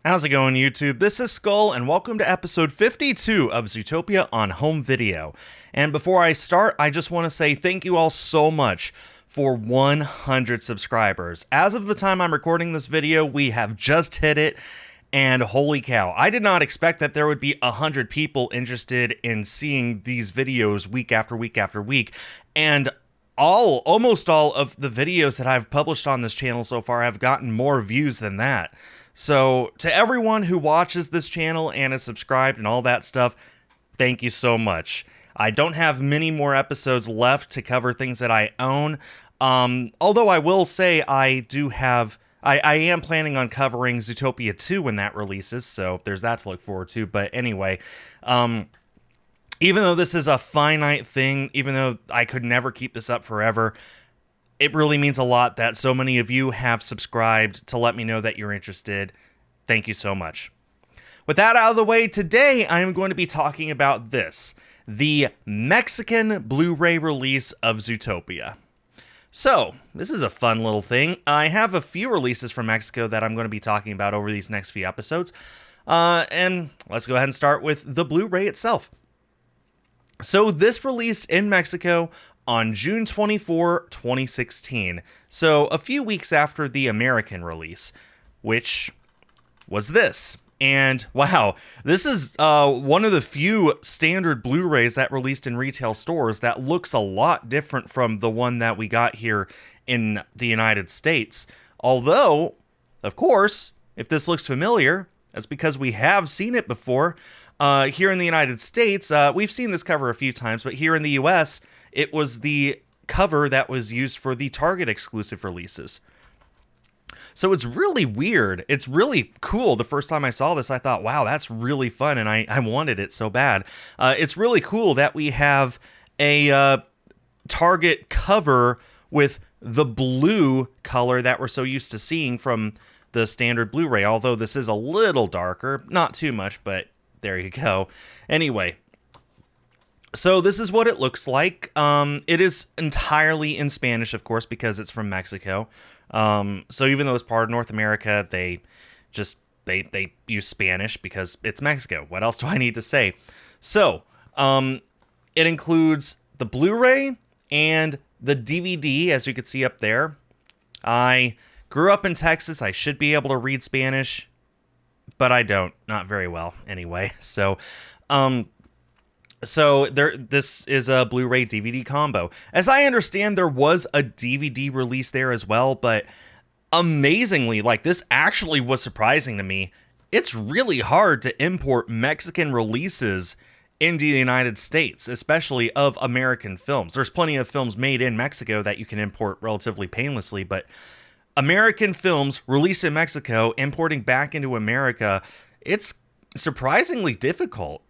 How's it going, YouTube? This is Skull, and welcome to episode 52 of Zootopia on home video. And before I start, I just want to say thank you all so much for 100 subscribers. As of the time I'm recording this video, we have just hit it, and holy cow, I did not expect that there would be 100 people interested in seeing these videos week after week after week, and almost all of the videos that I've published on this channel so far have gotten more views than that. So, to everyone who watches this channel and is subscribed and all that stuff, thank you so much. I don't have many more episodes left to cover things that I own. Although I will say I am planning on covering Zootopia 2 when that releases, so there's that to look forward to. But anyway, even though this is a finite thing, even though I could never keep this up forever, it really means a lot that so many of you have subscribed to let me know that you're interested. Thank you so much. With that out of the way, today I am going to be talking about this, the Mexican Blu-ray release of Zootopia. So, this is a fun little thing. I have a few releases from Mexico that I'm going to be talking about over these next few episodes. And let's go ahead and start with the Blu-ray itself. So, this released in Mexico on June 24, 2016, so a few weeks after the American release, which was this. And wow, this is one of the few standard Blu-rays that released in retail stores that looks a lot different from the one that we got here in the United States. Although, of course, if this looks familiar, that's because we have seen it before. Here in the United States, we've seen this cover a few times, but here in the US, it was the cover that was used for the Target exclusive releases. So it's really weird. It's really cool. The first time I saw this, I thought, wow, that's really fun, and I wanted it so bad. It's really cool that we have a Target cover with the blue color that we're so used to seeing from the standard Blu-ray, although this is a little darker. Not too much, but there you go. Anyway, so this is what it looks like. It is entirely in Spanish, of course, because it's from Mexico. So even though it's part of North America, they use Spanish because it's Mexico. What else do I need to say? So it includes the Blu-ray and the DVD, as you can see up there. I grew up in Texas. I should be able to read Spanish, but I don't. Not very well, anyway. So this is a Blu-ray DVD combo. As I understand, there was a DVD release there as well, but amazingly, like, this actually was surprising to me. It's really hard to import Mexican releases into the United States, especially of American films. There's plenty of films made in Mexico that you can import relatively painlessly, but American films released in Mexico, importing back into America, it's surprisingly difficult.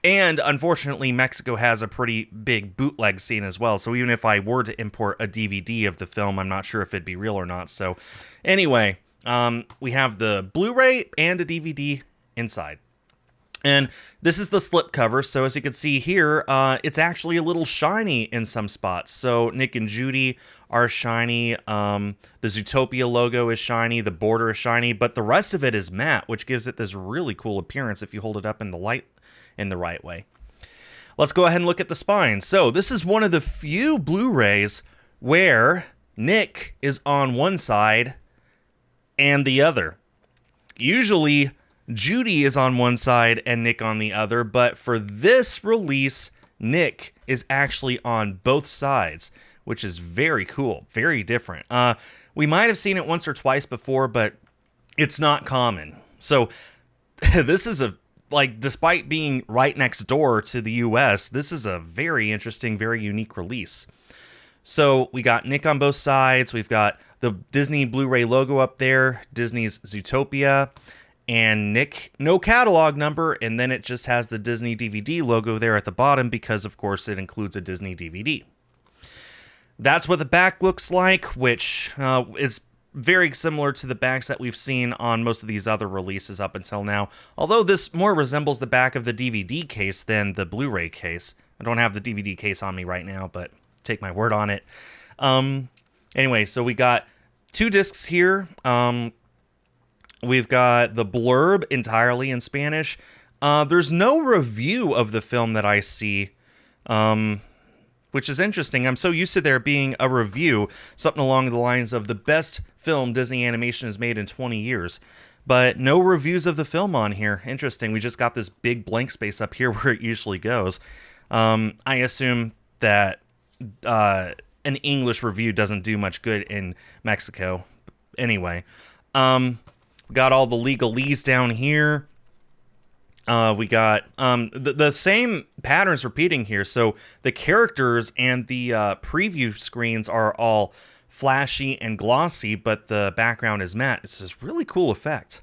And unfortunately, Mexico has a pretty big bootleg scene as well. So even if I were to import a DVD of the film, I'm not sure if it'd be real or not. So anyway, we have the Blu-ray and a DVD inside. And this is the slipcover. So as you can see here, it's actually a little shiny in some spots. So Nick and Judy are shiny. The Zootopia logo is shiny. The border is shiny. But the rest of it is matte, which gives it this really cool appearance if you hold it up in the light in the right way. Let's go ahead and look at the spine. So this is one of the few Blu-rays where Nick is on one side and the other. Usually Judy is on one side and Nick on the other, but for this release, Nick is actually on both sides, which is very cool, very different. We might have seen it once or twice before, but it's not common. So this is despite being right next door to the US, this is a very interesting, very unique release. So we got Nick on both sides. We've got the Disney Blu-ray logo up there, Disney's Zootopia, and Nick, no catalog number, and then it just has the Disney DVD logo there at the bottom because, of course, it includes a Disney DVD. That's what the back looks like, which is very similar to the backs that we've seen on most of these other releases up until now, although this more resembles the back of the DVD case than the Blu-ray case. I don't have the DVD case on me right now, but take my word on it. Anyway, so we got two discs here. We've got the blurb entirely in Spanish. There's no review of the film that I see, which is interesting. I'm so used to there being a review, something along the lines of the best film Disney animation has made in 20 years. But no reviews of the film on here. Interesting. We just got this big blank space up here where it usually goes. I assume that an English review doesn't do much good in Mexico. Anyway, got all the legalese down here. We got the same patterns repeating here. So the characters and the preview screens are all flashy and glossy, but the background is matte. It's this really cool effect.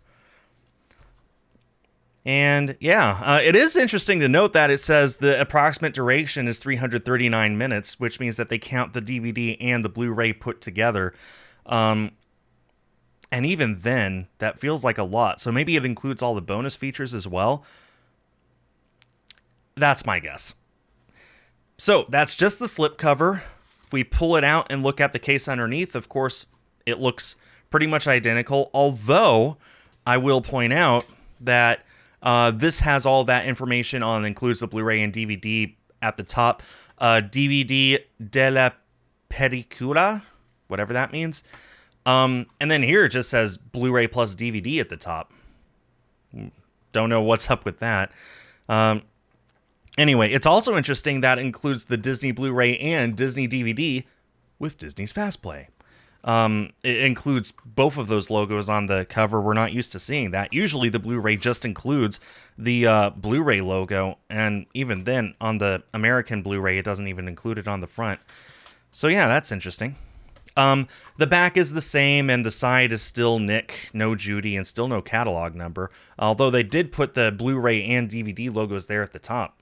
And yeah, it is interesting to note that it says the approximate duration is 339 minutes, which means that they count the DVD and the Blu-ray put together. And even then, that feels like a lot. So maybe it includes all the bonus features as well. That's my guess. So that's just the slipcover. If we pull it out and look at the case underneath, of course, it looks pretty much identical. Although, I will point out that this has all that information on, includes the Blu-ray and DVD at the top. DVD de la película, whatever that means. And then here it just says Blu-ray plus DVD at the top. Don't know what's up with that. Anyway, it's also interesting that it includes the Disney Blu-ray and Disney DVD with Disney's FastPlay. It includes both of those logos on the cover. We're not used to seeing that. Usually the Blu-ray just includes the Blu-ray logo, and even then on the American Blu-ray it doesn't even include it on the front. So yeah, that's interesting. The back is the same, and the side is still Nick, no Judy, and still no catalog number, although they did put the Blu-ray and DVD logos there at the top.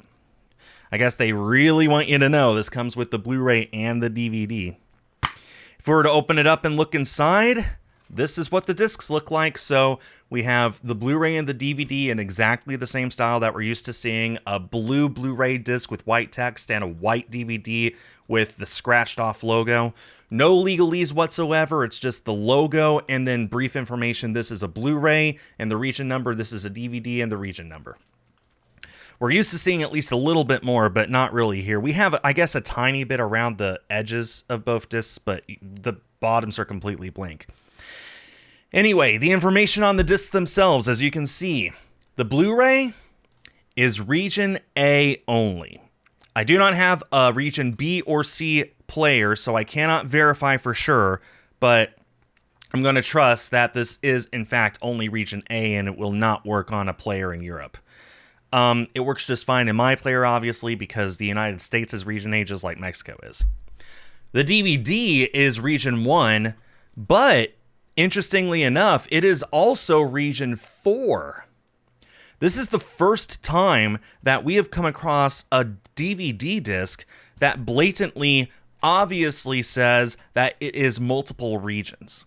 I guess they really want you to know this comes with the Blu-ray and the DVD. If we were to open it up and look inside, this is what the discs look like. So we have the Blu-ray and the DVD in exactly the same style that we're used to seeing. A blue Blu-ray disc with white text and a white DVD with the scratched off logo. No legalese whatsoever. It's just the logo and then brief information. This is a Blu-ray and the region number. This is a DVD and the region number. We're used to seeing at least a little bit more, but not really here. We have, I guess, a tiny bit around the edges of both discs, but the bottoms are completely blank. Anyway, the information on the discs themselves, as you can see, the Blu-ray is region A only. I do not have a region B or C player, so I cannot verify for sure, but I'm going to trust that this is, in fact, only region A, and it will not work on a player in Europe. It works just fine in my player, obviously, because the United States is region A just like Mexico is. The DVD is region 1, but interestingly enough, it is also region 4. This is the first time that we have come across a DVD disc that blatantly, obviously says that it is multiple regions.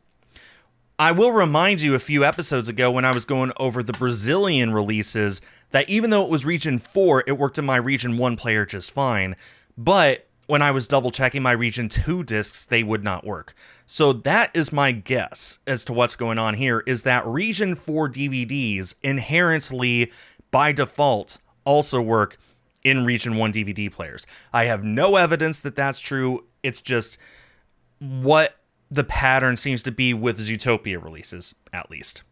I will remind you a few episodes ago when I was going over the Brazilian releases that even though it was region 4, it worked in my region 1 player just fine. But when I was double checking my region 2 discs, they would not work. So that is my guess as to what's going on here, is that region 4 DVDs inherently, by default, also work in region 1 DVD players. I have no evidence that that's true. It's just what the pattern seems to be with Zootopia releases, at least.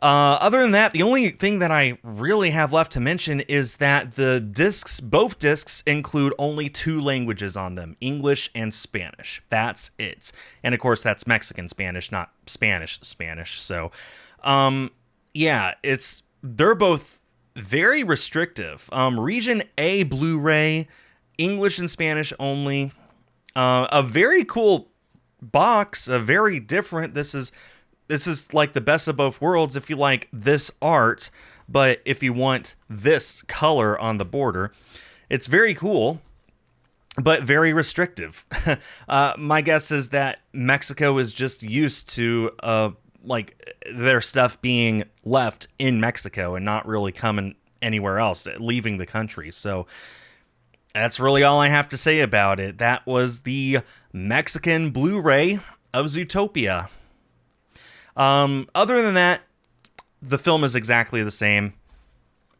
Other than that, the only thing that I really have left to mention is that the discs, both discs, include only 2 languages on them, English and Spanish. That's it. And of course, that's Mexican Spanish, not Spanish. So, yeah, they're both very restrictive. Region A Blu-ray, English and Spanish only. A very cool box, a very different. This is like the best of both worlds if you like this art, but if you want this color on the border. It's very cool, but very restrictive. My guess is that Mexico is just used to like their stuff being left in Mexico and not really coming anywhere else, leaving the country. So that's really all I have to say about it. That was the Mexican Blu-ray of Zootopia. Other than that, the film is exactly the same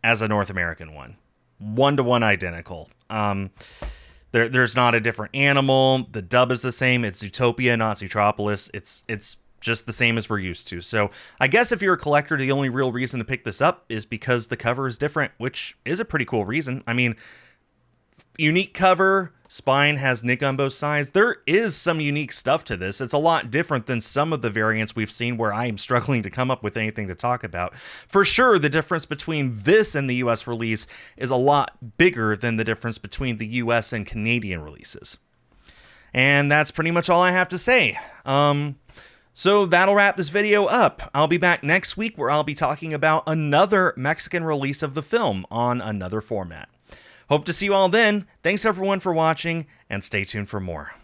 as a North American one. 1-to-1 identical. There's not a different animal. The dub is the same. It's Zootopia, not Zootropolis. It's just the same as we're used to. So I guess if you're a collector, the only real reason to pick this up is because the cover is different, which is a pretty cool reason. I mean, unique cover, spine has Nick on both sides. There is some unique stuff to this. It's a lot different than some of the variants we've seen where I am struggling to come up with anything to talk about. For sure, the difference between this and the US release is a lot bigger than the difference between the US and Canadian releases. And that's pretty much all I have to say. So that'll wrap this video up. I'll be back next week where I'll be talking about another Mexican release of the film on another format. Hope to see you all then. Thanks everyone for watching, and stay tuned for more.